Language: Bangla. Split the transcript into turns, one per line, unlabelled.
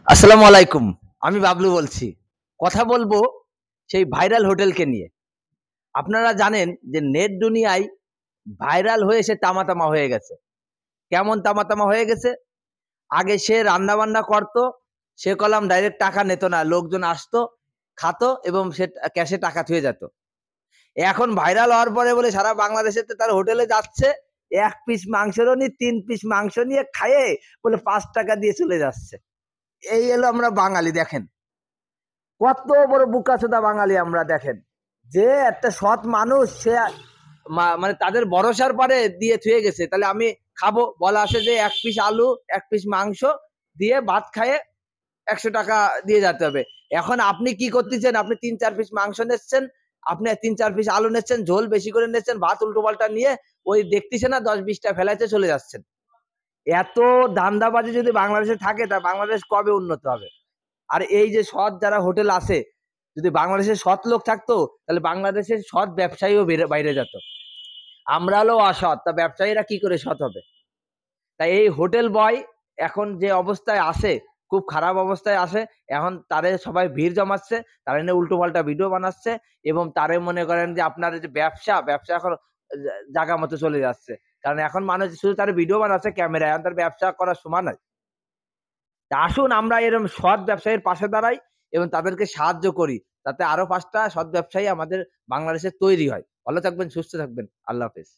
আসসালামু আলাইকুম। আমি বাবলু বলছি। কথা বলবো সেই ভাইরাল হোটেলকে নিয়ে। আপনারা জানেন যে নেট দুনিয়ায় ভাইরাল হয়ে সে তামা হয়ে গেছে। কেমন তামা হয়ে গেছে? আগে সে রান্না-বান্না করতো, সে কলাম ডাইরেক্ট টাকা নিত না। লোকজন আসতো, খাতো এবং সে ক্যাশে টাকা থুয়ে যেত। এখন ভাইরাল হওয়ার পরে বলে সারা বাংলাদেশেতে তার হোটেলে যাচ্ছে, ১ পিস মাংসেরও নি ৩ পিস মাংস নিয়ে খাইয়ে বলে ৳৫ দিয়ে চলে যাচ্ছে। এই হলো আমরা বাঙালি দেখেন। কত বড় বোকাচোদা বাঙালি আমরা দেখেন। যে একটা সৎ মানুষ সে মানে তাদের ভরসার পরে দিয়ে থুয়ে গেছে। তাহলে আমি খাবো বলা আছে যে ১ পিস আলু, ১ পিস মাংস দিয়ে ভাত খাইয়ে ৳১০০ দিয়ে যেতে হবে। এখন আপনি কি করতেছেন? আপনি ৩-৪ পিস মাংস নিচ্ছেন, আপনি ৩-৪ পিস আলু নিচ্ছেন, ঝোল বেশি করে নিচ্ছেন, ভাত উল্টো-পাল্টা নিয়ে ওই দেখতেছে না ১০-২০ টা ফেলাইতে চলে যাচ্ছেন। এত ধান্দাবাজি যদি বাংলাদেশে থাকে তা বাংলাদেশ কবে উন্নত হবে? আর এই যে সৎ যারা হোটেল আছে, যদি বাংলাদেশের সৎ লোক থাকতো তাহলে বাংলাদেশের সৎ ব্যবসায়ীও বাইরে যেত। আমরা হলো অসৎ, তা ব্যবসায়ীরা কি করে সৎ হবে? তাই এই হোটেল বয় এখন যে অবস্থায় আছে, খুব খারাপ অবস্থায় আছে। এখন তারে সবাই ভিড় জমাচ্ছে, তারে নিয়ে উল্টোপাল্টা ভিডিও বানাচ্ছে এবং তারে মনে করেন যে আপনার যে ব্যবসা এখন জাগা মতো চলে যাচ্ছে। কারণ এখন মানুষ শুধু তার ভিডিও বানাচ্ছে ক্যামেরায়, এখন তার ব্যবসা করার সময় নাই। তা আসুন আমরা এরকম সৎ ব্যবসায়ীর পাশে দাঁড়াই এবং তাদেরকে সাহায্য করি। যাতে আরো ৫ টা সৎ ব্যবসায়ী আমাদের বাংলাদেশে তৈরি হয়। ভালো থাকবেন, সুস্থ থাকবেন। আল্লাহ হাফেজ।